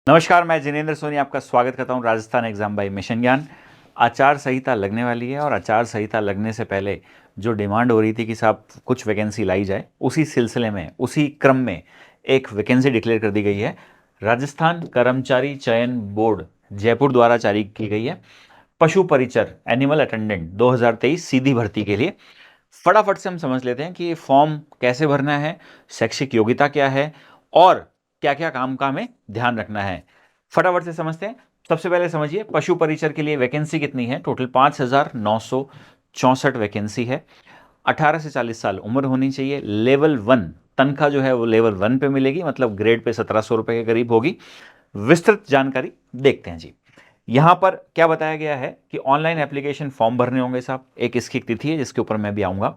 नमस्कार, मैं जिनेंद्र सोनी आपका स्वागत करता हूं राजस्थान एग्जाम बाय मिशन ज्ञान। आचार संहिता लगने वाली है और आचार संहिता लगने से पहले जो डिमांड हो रही थी कि साहब कुछ वैकेंसी लाई जाए, उसी सिलसिले में उसी क्रम में एक वैकेंसी डिक्लेयर कर दी गई है। राजस्थान कर्मचारी चयन बोर्ड जयपुर द्वारा जारी की गई है। पशु परिचर एनिमल अटेंडेंट 2023 सीधी भर्ती के लिए। फटाफट से हम समझ लेते हैं कि ये फॉर्म कैसे भरना है, शैक्षिक योग्यता क्या है और क्या क्या काम का हमें ध्यान रखना है। फटाफट से समझते हैं। सबसे पहले समझिए पशु परिचर के लिए वैकेंसी कितनी है। टोटल 5,964 वैकेंसी है। 18 से 40 साल उम्र होनी चाहिए। लेवल 1 तनख्वाह जो है वो लेवल 1 पे मिलेगी, मतलब ग्रेड पे 1700 रुपए के करीब होगी। विस्तृत जानकारी देखते हैं जी। यहां पर क्या बताया गया है कि ऑनलाइन एप्लीकेशन फॉर्म भरने होंगे साहब। एक इसकी एक तिथि है जिसके ऊपर मैं भी आऊंगा।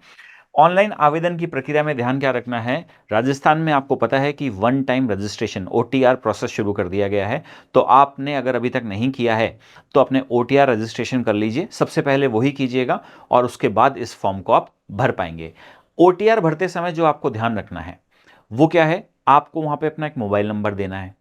ऑनलाइन आवेदन की प्रक्रिया में ध्यान क्या रखना है। राजस्थान में आपको पता है कि one time registration OTR process शुरू कर दिया गया है। तो आपने अगर अभी तक नहीं किया है तो अपने ओटीआर रजिस्ट्रेशन कर लीजिए, सबसे पहले वही कीजिएगा और उसके बाद इस फॉर्म को आप भर पाएंगे। ओटीआर भरते समय जो आपको ध्यान रखना है वो क्या है, आपको वहां पे अपना एक मोबाइल नंबर देना है,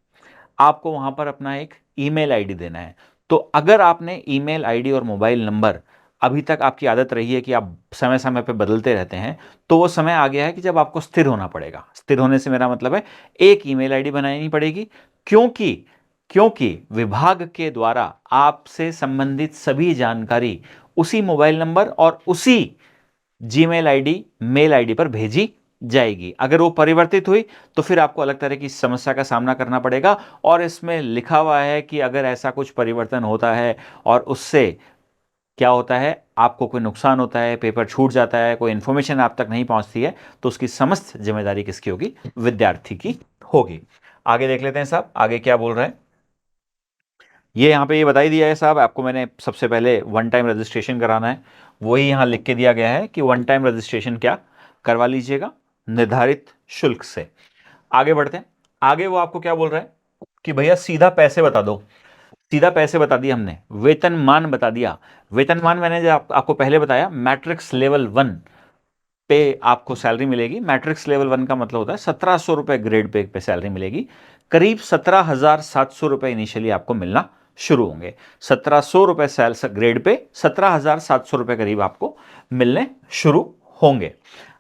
आपको वहां पर अपना एक ईमेल आईडी देना है। तो अगर आपने ईमेल आईडी और मोबाइल नंबर अभी तक आपकी आदत रही है कि आप समय समय पर बदलते रहते हैं, तो वो समय आ गया है कि जब आपको स्थिर होना पड़ेगा। स्थिर होने से मेरा मतलब है एक ईमेल आईडी बनानी पड़ेगी, क्योंकि क्योंकि विभाग के द्वारा आपसे संबंधित सभी जानकारी उसी मोबाइल नंबर और उसी जीमेल आईडी मेल आईडी पर भेजी जाएगी। अगर वो परिवर्तित हुई तो फिर आपको अलग तरह की समस्या का सामना करना पड़ेगा। और इसमें लिखा हुआ है कि अगर ऐसा कुछ परिवर्तन होता है और उससे क्या होता है, आपको कोई नुकसान होता है, पेपर छूट जाता है, कोई इंफॉर्मेशन आप तक नहीं पहुंचती है, तो उसकी समस्त जिम्मेदारी किसकी होगी, विद्यार्थी की होगी। आगे देख लेते हैं साहब, आगे क्या बोल रहे हैं। ये यहाँ पे ये बता ही दिया है साहब आपको मैंने, सबसे पहले वन टाइम रजिस्ट्रेशन कराना है। वही यहाँ लिख के दिया गया है कि वन टाइम रजिस्ट्रेशन क्या करवा लीजिएगा, निर्धारित शुल्क से। आगे बढ़ते हैं। आगे वो आपको क्या बोल रहा है कि भैया सीधा पैसे बता दो। सीधा पैसे बता दिया हमने, वेतनमान बता दिया। वेतनमान मैंने जो आपको पहले बताया, मैट्रिक्स लेवल 1 पे आपको सैलरी मिलेगी। मैट्रिक्स लेवल 1 का मतलब होता है 1700 रुपए ग्रेड पे सैलरी मिलेगी। करीब 17,700 रुपए इनिशियली आपको मिलना शुरू होंगे। 1700 रुपए ग्रेड पे 17,700 रुपए करीब आपको मिलने शुरू होंगे।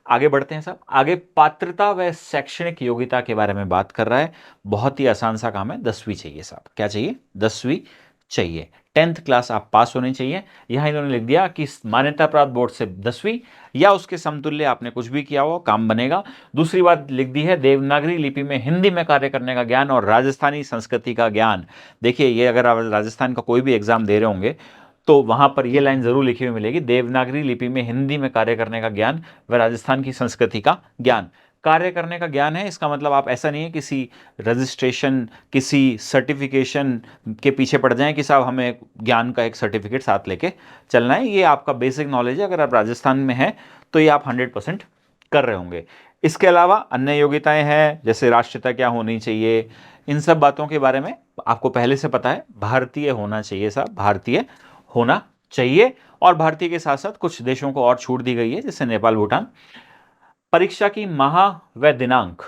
आगे बढ़ते हैं साहब। आगे पात्रता व शैक्षणिक योग्यता के बारे में बात कर रहा है। बहुत ही आसान सा काम है, 10वीं चाहिए साहब। क्या चाहिए, 10वीं चाहिए। 10th क्लास आप पास होने चाहिए। यहां इन्होंने लिख दिया कि मान्यता प्राप्त बोर्ड से 10वीं या उसके समतुल्य आपने कुछ भी किया हो, काम बनेगा। दूसरी बात लिख दी है, देवनागरी लिपि में हिंदी में कार्य करने का ज्ञान और राजस्थानी संस्कृति का ज्ञान। देखिए, ये अगर आप राजस्थान का कोई भी एग्जाम दे रहे होंगे तो वहां पर यह लाइन जरूर लिखी हुई मिलेगी, देवनागरी लिपि में हिंदी में कार्य करने का ज्ञान व राजस्थान की संस्कृति का ज्ञान। कार्य करने का ज्ञान है, इसका मतलब आप ऐसा नहीं है किसी रजिस्ट्रेशन, किसी सर्टिफिकेशन के पीछे पड़ जाएं कि साहब हमें ज्ञान का एक सर्टिफिकेट साथ लेके चलना है। ये आपका बेसिक नॉलेज है, अगर आप राजस्थान में हैं तो ये आप 100% कर रहे होंगे। इसके अलावा अन्य योग्यताएं हैं, जैसे राष्ट्रीयता क्या होनी चाहिए, इन सब बातों के बारे में आपको पहले से पता है। भारतीय होना चाहिए साहब, भारतीय होना चाहिए। और भारतीय के साथ साथ कुछ देशों को और छूट दी गई है, जैसे नेपाल, भूटान। परीक्षा की माह व दिनांक,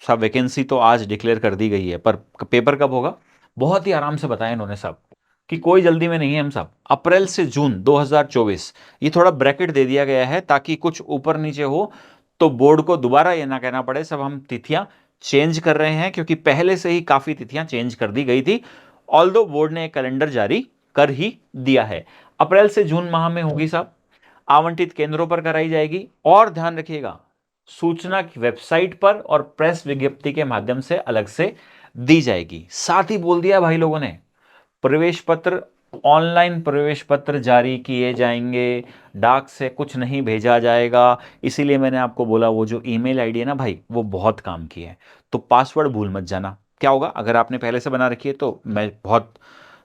सब वैकेंसी तो आज डिक्लेयर कर दी गई है, पर पेपर कब होगा बहुत ही आराम से बताया इन्होंने सब, कि कोई जल्दी में नहीं है हम सब। अप्रैल से जून 2024, ये थोड़ा ब्रैकेट दे दिया गया है ताकि कुछ ऊपर नीचे हो तो बोर्ड को दोबारा ये ना कहना पड़े सब हम तिथियां चेंज कर रहे हैं, क्योंकि पहले से ही काफी तिथियां चेंज कर दी गई थी। ऑल्दो बोर्ड ने एक कैलेंडर जारी कर ही दिया है। अप्रैल से जून माह में होगी साहब, आवंटित केंद्रों पर कराई जाएगी। और ध्यान रखिएगा, सूचना की वेबसाइट पर और प्रेस विज्ञप्ति के माध्यम से अलग से दी जाएगी। साथ ही बोल दिया भाई लोगों ने, प्रवेश पत्र, ऑनलाइन प्रवेश पत्र जारी किए जाएंगे, डाक से कुछ नहीं भेजा जाएगा। इसीलिए मैंने आपको बोला वो जो ईमेल आईडी है ना भाई, वो बहुत काम की है। तो पासवर्ड भूल मत जाना। क्या होगा, अगर आपने पहले से बना रखी है तो मैं बहुत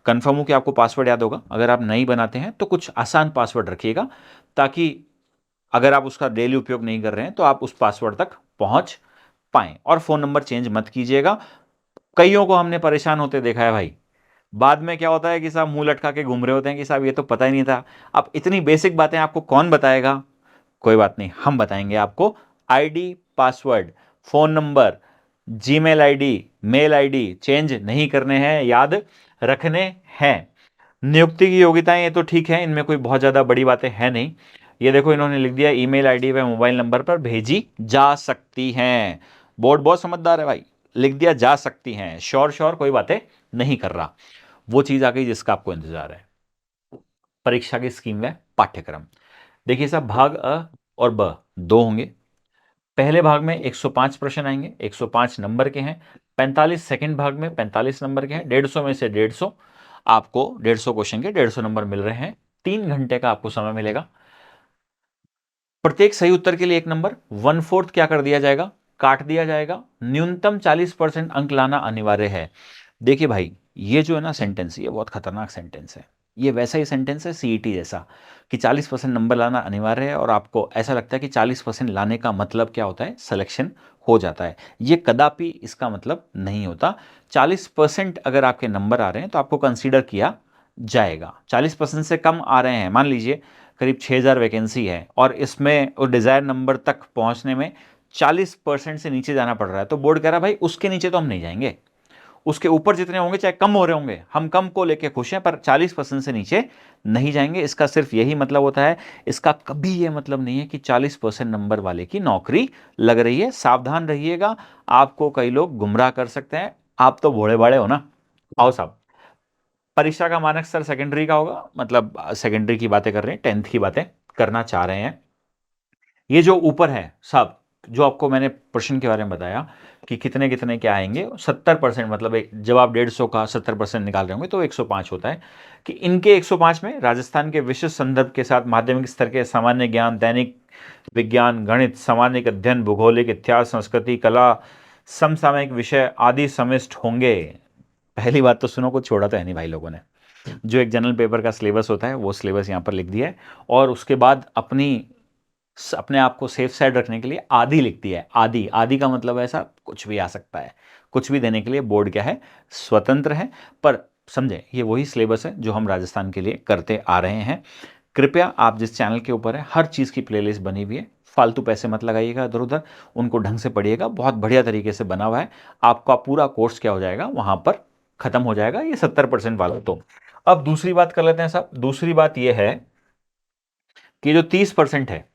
कंफर्म हूं कि आपको पासवर्ड याद होगा। अगर आप नहीं बनाते हैं तो कुछ आसान पासवर्ड रखिएगा, ताकि अगर आप उसका डेली उपयोग नहीं कर रहे हैं तो आप उस पासवर्ड तक पहुंच पाएं। और फोन नंबर चेंज मत कीजिएगा। कईयों को हमने परेशान होते देखा है भाई, बाद में क्या होता है कि साहब मुंह लटका के घूम रहे होते हैं कि साहब ये तो पता ही नहीं था। अब इतनी बेसिक बातें आपको कौन बताएगा। कोई बात नहीं, हम बताएंगे आपको। ID, password, phone number, Gmail ID, mail ID change नहीं करने हैं, याद रखने हैं। नियुक्ति की योग्यताएं, ये तो ठीक है, इनमें कोई बहुत ज़्यादा बड़ी बातें हैं नहीं। ये देखो इन्होंने लिख दिया ईमेल आईडी व मोबाइल नंबर पर भेजी जा सकती हैं। बोर्ड बहुत समझदार है भाई, लिख दिया जा सकती हैं, श्योर श्योर कोई बातें नहीं कर रहा। वो चीज़ आ गई जिसका आपको इंतजार है। परीक्षा की स्कीम व पाठ्यक्रम देखिए साहब, भाग अ और ब दो होंगे। पहले भाग में 105 प्रश्न आएंगे, 105 नंबर के हैं। 45 सेकंड भाग में 45 नंबर के हैं। 150 में से 150, आपको 150 क्वेश्चन के 150 नंबर मिल रहे हैं। 3 घंटे का आपको समय मिलेगा। प्रत्येक सही उत्तर के लिए 1 नंबर, 1/4 क्या कर दिया जाएगा, काट दिया जाएगा। न्यूनतम 40% अंक लाना अनिवार्य है। देखिए भाई, ये जो है ना सेंटेंस, ये बहुत खतरनाक सेंटेंस है। ये वैसा ही सेंटेंस है सीईटी जैसा, कि 40% नंबर लाना अनिवार्य है, और आपको ऐसा लगता है कि 40% लाने का मतलब क्या होता है, सिलेक्शन हो जाता है। ये कदापि इसका मतलब नहीं होता। 40% अगर आपके नंबर आ रहे हैं तो आपको कंसीडर किया जाएगा। 40% से कम आ रहे हैं, मान लीजिए करीब 6000 वैकेंसी है और इसमें वो डिज़ायर नंबर तक पहुंचने में 40% से नीचे जाना पड़ रहा है, तो बोर्ड कह रहा है भाई उसके नीचे तो हम नहीं जाएंगे। उसके ऊपर जितने होंगे चाहे कम हो रहे होंगे, हम कम को लेके खुश हैं, पर 40% से नीचे नहीं जाएंगे। इसका सिर्फ यही मतलब होता है। इसका कभी यह मतलब नहीं है कि 40% नंबर वाले की नौकरी लग रही है। सावधान रहिएगा, आपको कई लोग गुमराह कर सकते हैं। आप तो भोले भाले हो ना। आओ साहब, परीक्षा का मानक स्तर सेकेंडरी का होगा, मतलब सेकेंडरी की बातें कर रहे हैं, 10th की बातें करना चाह रहे हैं। ये जो ऊपर है साहब, जो आपको मैंने प्रश्न के बारे में बताया कि कितने कितने क्या आएंगे, 70%, मतलब जब आप 150 का 70% निकाल रहे होंगे तो 105 होता है। कि इनके 105 में राजस्थान के विशिष्ट संदर्भ के साथ माध्यमिक स्तर के सामान्य ज्ञान, दैनिक विज्ञान, गणित, सामाजिक अध्ययन, भूगोलिक, इतिहास, संस्कृति, कला, समसामयिक विषय आदि समाविष्ट होंगे। पहली बात तो सुनो, कुछ छोड़ा तो है नहीं भाई लोगों ने। जो एक जनरल पेपर का सिलेबस होता है वो सिलेबस यहाँ पर लिख दिया है, और उसके बाद अपने आप को सेफ साइड रखने के लिए आदि लिख दिया है। आदि, आदि का मतलब ऐसा कुछ भी आ सकता है। कुछ भी देने के लिए बोर्ड क्या है, स्वतंत्र है। पर समझे, ये वही सिलेबस है जो हम राजस्थान के लिए करते आ रहे हैं। कृपया आप जिस चैनल के ऊपर है, हर चीज़ की प्लेलिस्ट बनी हुई है, फालतू पैसे मत लगाइएगा इधर उधर, उनको ढंग से पढ़िएगा। बहुत बढ़िया तरीके से बना हुआ है। आपका पूरा कोर्स क्या हो जाएगा, वहां पर खत्म हो जाएगा, ये 70% वाला। तो अब दूसरी बात कर लेते हैं साहब। दूसरी बात यह है कि जो 30% है,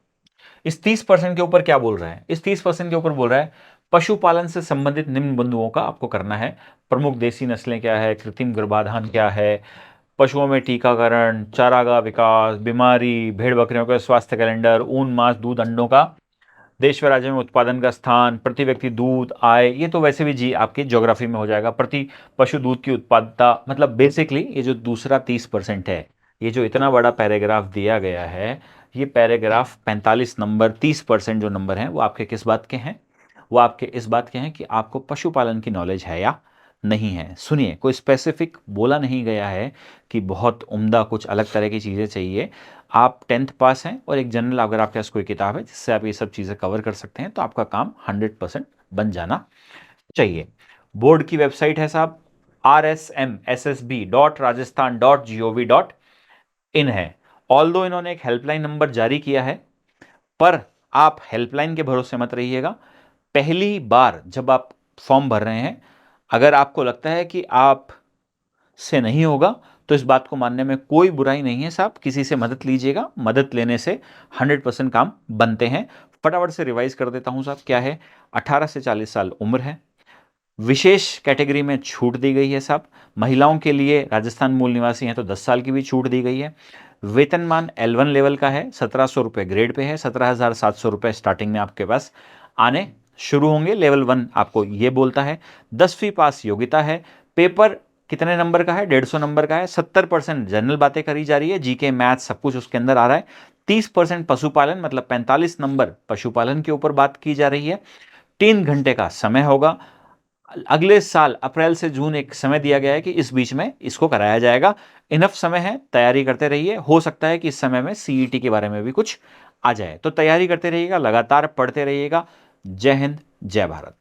इस 30% के ऊपर क्या बोल रहा है, इस 30% के ऊपर बोल रहा है पशुपालन से संबंधित निम्न बिंदुओं का आपको करना है। प्रमुख देसी नस्लें क्या है, कृत्रिम गर्भाधान क्या है, पशुओं में टीकाकरण, चारागाह विकास, बीमारी, भेड़ बकरियों का स्वास्थ्य कैलेंडर, ऊन, मांस, दूध, अंडों का देश व राज्य में उत्पादन का स्थान, प्रति व्यक्ति दूध, आय, ये तो वैसे भी जी आपकी ज्योग्राफी में हो जाएगा। प्रति पशु दूध की उत्पादकता, मतलब बेसिकली ये जो दूसरा 30% है, ये जो इतना बड़ा पैराग्राफ दिया गया है, ये पैराग्राफ 45 नंबर, 30% जो नंबर हैं वो आपके किस बात के हैं, वो आपके इस बात के हैं कि आपको पशुपालन की नॉलेज है या नहीं है। सुनिए, कोई स्पेसिफिक बोला नहीं गया है कि बहुत उम्दा कुछ अलग तरह की चीज़ें चाहिए। आप 10th पास हैं और एक जनरल, अगर आपके पास कोई किताब है जिससे आप ये सब चीज़ें कवर कर सकते हैं, तो आपका काम 100% बन जाना चाहिए। बोर्ड की वेबसाइट है साहब rsmssb.rajasthan.gov.in है। ऑल दो इन्होंने एक हेल्पलाइन नंबर जारी किया है, पर आप हेल्पलाइन के भरोसे मत रहिएगा। पहली बार जब आप फॉर्म भर रहे हैं, अगर आपको लगता है कि आप से नहीं होगा, तो इस बात को मानने में कोई बुराई नहीं है साहब। किसी से मदद लीजिएगा, मदद लेने से 100% काम बनते हैं। फटाफट से रिवाइज कर देता हूं साहब। क्या है, 18 से 40 साल उम्र है। विशेष कैटेगरी में छूट दी गई है साहब। महिलाओं के लिए राजस्थान मूल निवासी हैं तो 10 साल की भी छूट दी गई है। वेतनमान L1 लेवल का है, 1700 रुपये ग्रेड पे है, 17,700 रुपये स्टार्टिंग में आपके पास आने शुरू होंगे। लेवल 1 आपको ये बोलता है। 10वीं पास योग्यता है। पेपर कितने नंबर का है, 150 नंबर का है। 70% जनरल बातें करी जा रही है, जीके मैथ सब कुछ उसके अंदर आ रहा है। 30% पशुपालन, मतलब 45 नंबर पशुपालन के ऊपर बात की जा रही है। 3 घंटे का समय होगा। अगले साल अप्रैल से जून एक समय दिया गया है कि इस बीच में इसको कराया जाएगा। इनफ समय है, तैयारी करते रहिए। हो सकता है कि इस समय में सीईटी के बारे में भी कुछ आ जाए, तो तैयारी करते रहिएगा, लगातार पढ़ते रहिएगा। जय हिंद, जय भारत।